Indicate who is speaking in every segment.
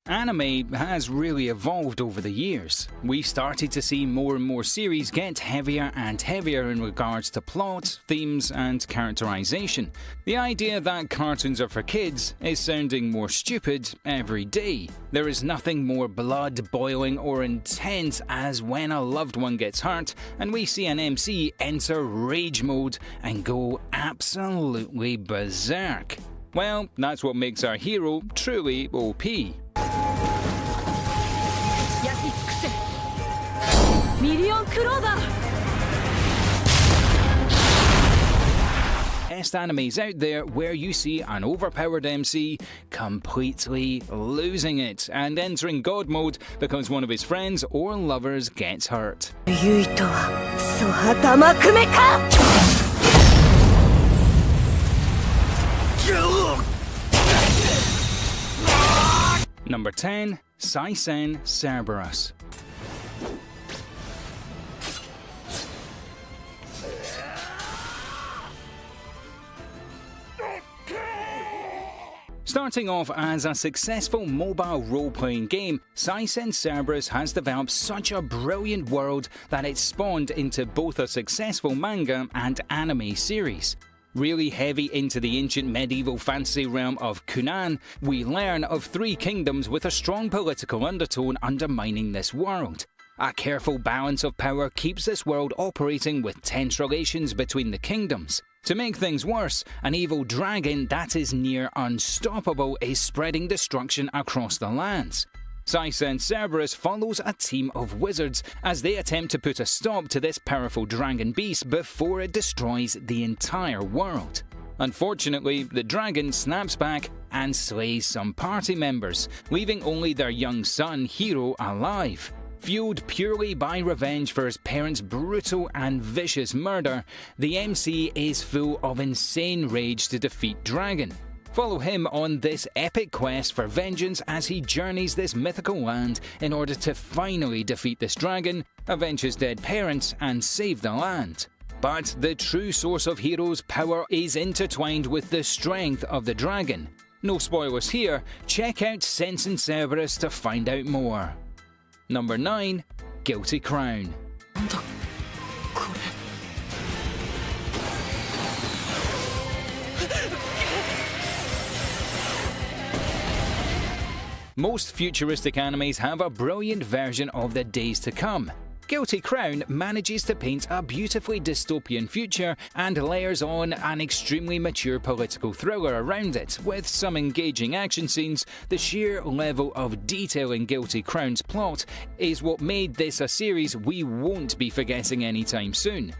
Speaker 1: Anime has really evolved over the years. We started to see more and more series get heavier and heavier in regards to plot, themes, and characterization. The idea that cartoons are for kids is sounding more stupid every day. There is nothing more blood-boiling or intense as when a loved one gets hurt and we see an MC enter rage mode and go absolutely berserk. Well, that's what makes our hero truly OP. Best animes out there where you see an overpowered MC completely losing it and entering God mode because one of his friends or lovers gets hurt. Number 10. Saisen Cerberus. Starting off as a successful mobile role-playing game, Saisen Cerberus has developed such a brilliant world that it spawned into both a successful manga and anime series. Really heavy into the ancient medieval fantasy realm of Kunan, we learn of three kingdoms with a strong political undertone undermining this world. A careful balance of power keeps this world operating with tense relations between the kingdoms. To make things worse, an evil dragon that is near unstoppable is spreading destruction across the lands. Saisen Cerberus follows a team of wizards as they attempt to put a stop to this powerful dragon beast before it destroys the entire world. Unfortunately, the dragon snaps back and slays some party members, leaving only their young son Hiro alive. Fueled purely by revenge for his parents' brutal and vicious murder, the MC is full of insane rage to defeat Dragon. Follow him on this epic quest for vengeance as he journeys this mythical land in order to finally defeat this dragon, avenge his dead parents, and save the land. But the true source of Hiro's power is intertwined with the strength of the dragon. No spoilers here, check out Saisen Cerberus to find out more. Number 9. Guilty Crown. Most futuristic animes have a brilliant version of the days to come. Guilty Crown manages to paint a beautifully dystopian future and layers on an extremely mature political thriller around it, with some engaging action scenes. The sheer level of detail in Guilty Crown's plot is what made this a series we won't be forgetting anytime soon.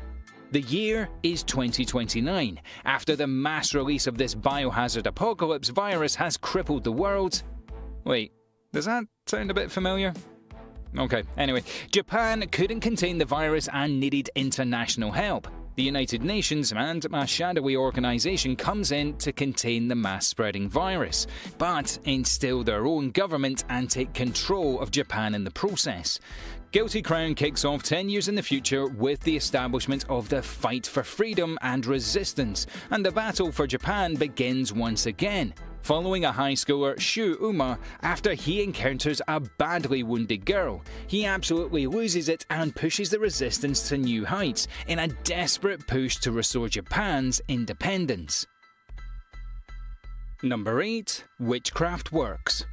Speaker 1: The year is 2029. After the mass release of this biohazard apocalypse virus has crippled the world. Wait, does that sound a bit familiar? Okay, anyway, Japan couldn't contain the virus and needed international help. The United Nations and a shadowy organisation comes in to contain the mass-spreading virus, but instill their own government and take control of Japan in the process. Guilty Crown kicks off 10 years in the future with the establishment of the fight for freedom and resistance, and the battle for Japan begins once again. Following a high schooler, Shu Uma, after he encounters a badly wounded girl, he absolutely loses it and pushes the resistance to new heights in a desperate push to restore Japan's independence. Number 8. Witchcraft Works.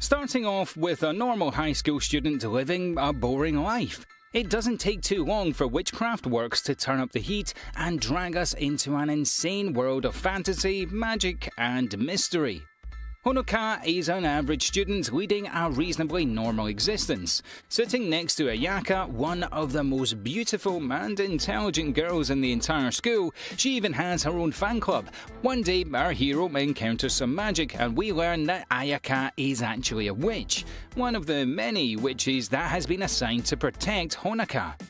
Speaker 1: Starting off with a normal high school student living a boring life. It doesn't take too long for Witchcraft Works to turn up the heat and drag us into an insane world of fantasy, magic, and mystery. Honoka is an average student leading a reasonably normal existence. Sitting next to Ayaka, one of the most beautiful and intelligent girls in the entire school, she even has her own fan club. One day, our hero encounters some magic and we learn that Ayaka is actually a witch, one of the many witches that has been assigned to protect Honoka.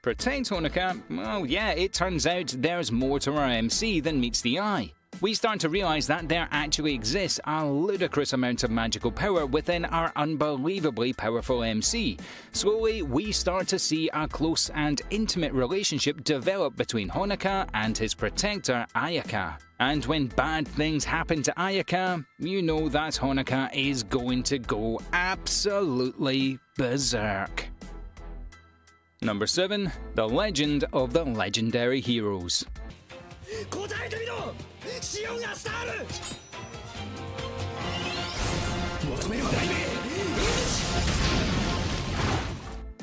Speaker 1: Protect Honoka? Well, yeah, it turns out there's more to our MC than meets the eye. we start to realize that there actually exists a ludicrous amount of magical power within our unbelievably powerful MC. Slowly, we start to see a close and intimate relationship develop between Honoka and his protector, Ayaka. And when bad things happen to Ayaka, you know that Honoka is going to go absolutely berserk. Number 7. The Legend of the Legendary Heroes.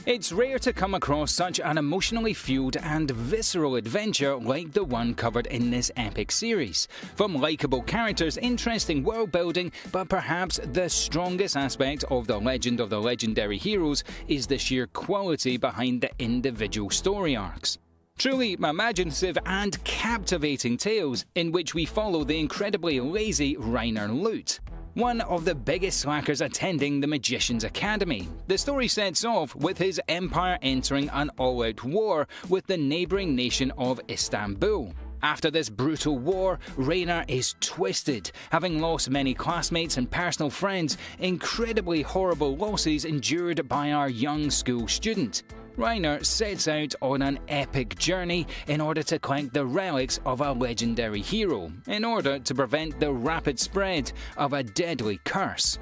Speaker 1: It's rare to come across such an emotionally fueled and visceral adventure like the one covered in this epic series. From likeable characters, interesting world building, but perhaps the strongest aspect of the Legend of the Legendary Heroes is the sheer quality behind the individual story arcs. Truly imaginative and captivating tales in which we follow the incredibly lazy Reiner Lute, one of the biggest slackers attending the Magician's Academy. The story sets off with his empire entering an all-out war with the neighbouring nation of Istanbul. After this brutal war, Reiner is twisted, having lost many classmates and personal friends, incredibly horrible losses endured by our young school student. Reiner sets out on an epic journey in order to collect the relics of a legendary hero, in order to prevent the rapid spread of a deadly curse.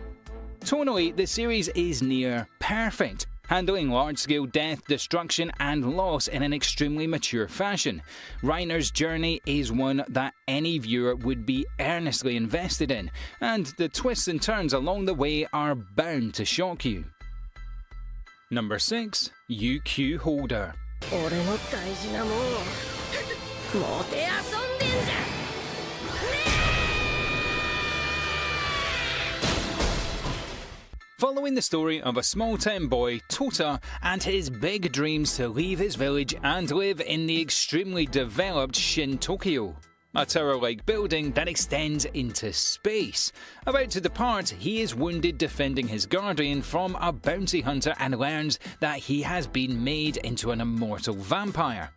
Speaker 1: Tonally, the series is near perfect, handling large-scale death, destruction and loss in an extremely mature fashion. Reiner's journey is one that any viewer would be earnestly invested in, and the twists and turns along the way are bound to shock you. Number 6. UQ Holder. Following the story of a small-town boy, Tota, and his big dreams to leave his village and live in the extremely developed Shin Tokyo, a tower-like building that extends into space. About to depart, he is wounded defending his guardian from a bounty hunter and learns that he has been made into an immortal vampire.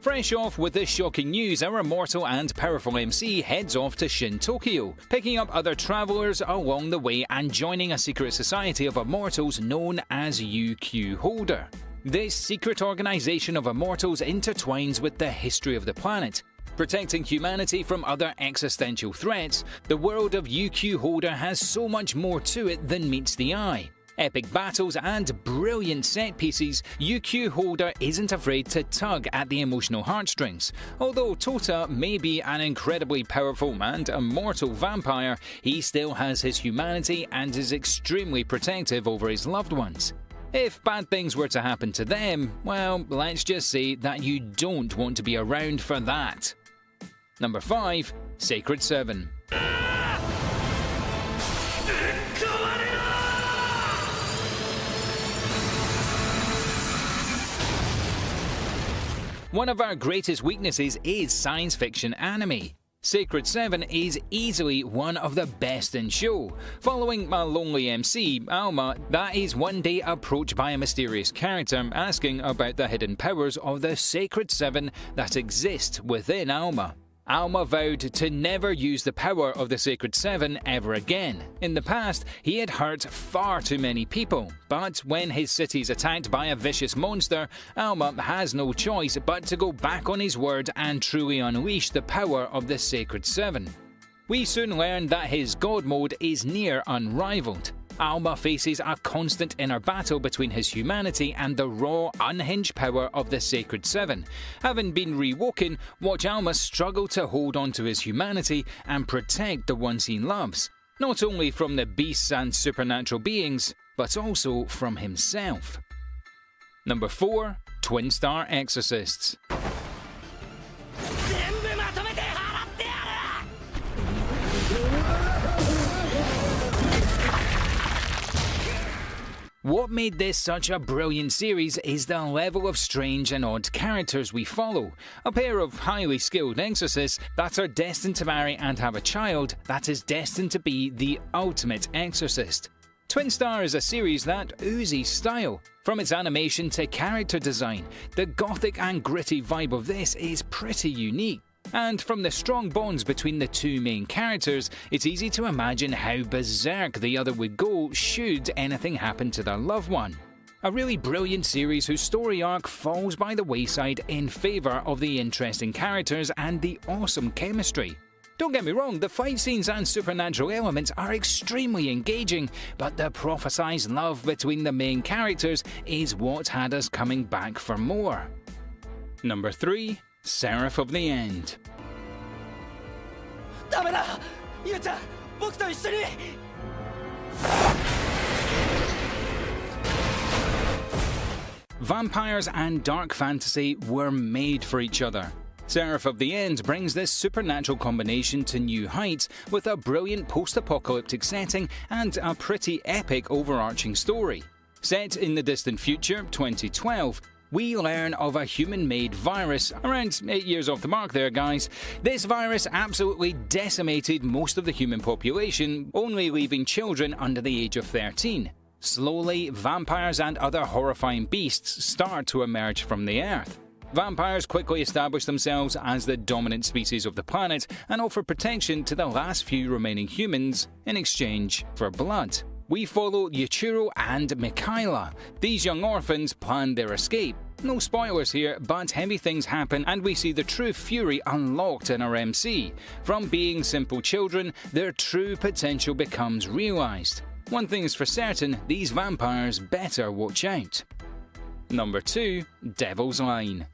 Speaker 1: Fresh off with this shocking news, our immortal and powerful MC heads off to Shin Tokyo, picking up other travellers along the way and joining a secret society of immortals known as UQ Holder. This secret organisation of immortals intertwines with the history of the planet. Protecting humanity from other existential threats, the world of UQ Holder has so much more to it than meets the eye. Epic battles and brilliant set pieces, UQ Holder isn't afraid to tug at the emotional heartstrings. Although Tota may be an incredibly powerful and immortal vampire, he still has his humanity and is extremely protective over his loved ones. If bad things were to happen to them, well, let's just say that you don't want to be around for that. Number 5. Sacred 7. One of our greatest weaknesses is science fiction anime. Sacred 7 is easily one of the best in show. Following my lonely MC, Alma, that is one day approached by a mysterious character asking about the hidden powers of the Sacred 7 that exist within Alma. Alma vowed to never use the power of the Sacred 7 ever again. In the past, he had hurt far too many people, but when his city is attacked by a vicious monster, Alma has no choice but to go back on his word and truly unleash the power of the Sacred 7. We soon learn that his god mode is near unrivaled. Alma faces a constant inner battle between his humanity and the raw, unhinged power of the Sacred 7. Having been rewoken, watch Alma struggle to hold on to his humanity and protect the ones he loves, not only from the beasts and supernatural beings, but also from himself. Number 4. Twin Star Exorcists. What made this such a brilliant series is the level of strange and odd characters we follow. A pair of highly skilled exorcists that are destined to marry and have a child that is destined to be the ultimate exorcist. Twin Star is a series that oozes style. From its animation to character design, the gothic and gritty vibe of this is pretty unique. And from the strong bonds between the two main characters, it's easy to imagine how berserk the other would go should anything happen to their loved one. A really brilliant series whose story arc falls by the wayside in favour of the interesting characters and the awesome chemistry. Don't get me wrong, the fight scenes and supernatural elements are extremely engaging, but the prophesized love between the main characters is what had us coming back for more. Number 3. Seraph of the End.
Speaker 2: ダメだゆうちゃん僕と一緒に
Speaker 1: Vampires and dark fantasy were made for each other. Seraph of the End brings this supernatural combination to new heights with a brilliant post-apocalyptic setting and a pretty epic overarching story. Set in the distant future, 2012, we learn of a human-made virus, around 8 years off the mark there guys. This virus absolutely decimated most of the human population, only leaving children under the age of 13. Slowly, vampires and other horrifying beasts start to emerge from the earth. Vampires quickly establish themselves as the dominant species of the planet and offer protection to the last few remaining humans in exchange for blood. We follow Yuichiro and Mikhaila. These young orphans plan their escape. No spoilers here, but heavy things happen and we see the true fury unlocked in our MC. From being simple children, their true potential becomes realised. One thing is for certain, these vampires better watch out. Number 2. Devil's Line.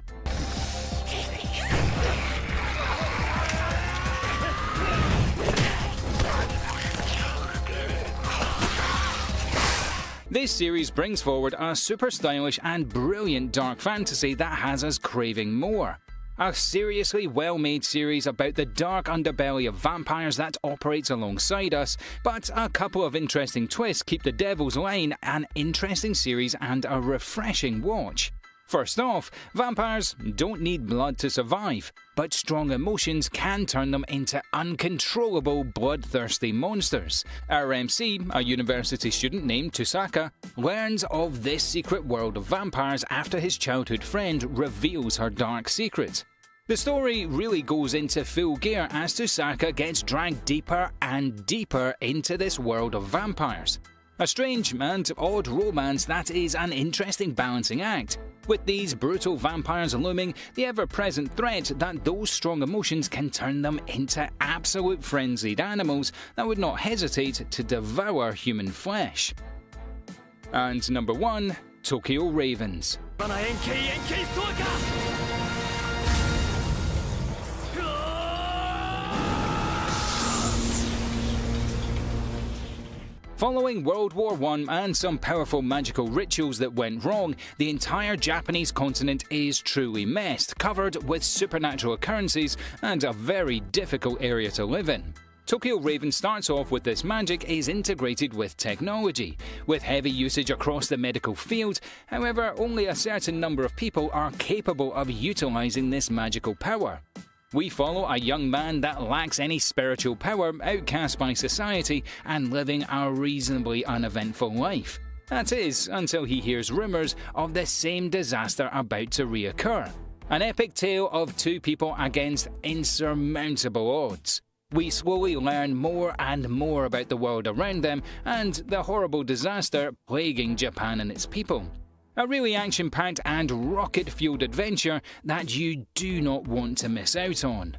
Speaker 1: This series brings forward a super stylish and brilliant dark fantasy that has us craving more. A seriously well-made series about the dark underbelly of vampires that operates alongside us, but a couple of interesting twists keep The Devil's Line an interesting series and a refreshing watch. First off, vampires don't need blood to survive, but strong emotions can turn them into uncontrollable bloodthirsty monsters. Our MC, a university student named Tusaka, learns of this secret world of vampires after his childhood friend reveals her dark secret. The story really goes into full gear as Tusaka gets dragged deeper and deeper into this world of vampires. A strange and odd romance that is an interesting balancing act. With these brutal vampires looming, the ever-present threat that those strong emotions can turn them into absolute frenzied animals that would not hesitate to devour human flesh. And number 1, Tokyo Ravens. Following World War I and some powerful magical rituals that went wrong, the entire Japanese continent is truly messed, covered with supernatural occurrences and a very difficult area to live in. Tokyo Raven starts off with this magic is integrated with technology, with heavy usage across the medical field. However, only a certain number of people are capable of utilizing this magical power. We follow a young man that lacks any spiritual power, outcast by society, and living a reasonably uneventful life. That is, until he hears rumours of the same disaster about to reoccur. An epic tale of two people against insurmountable odds. We slowly learn more and more about the world around them and the horrible disaster plaguing Japan and its people. A really action-packed and rocket-fueled adventure that you do not want to miss out on.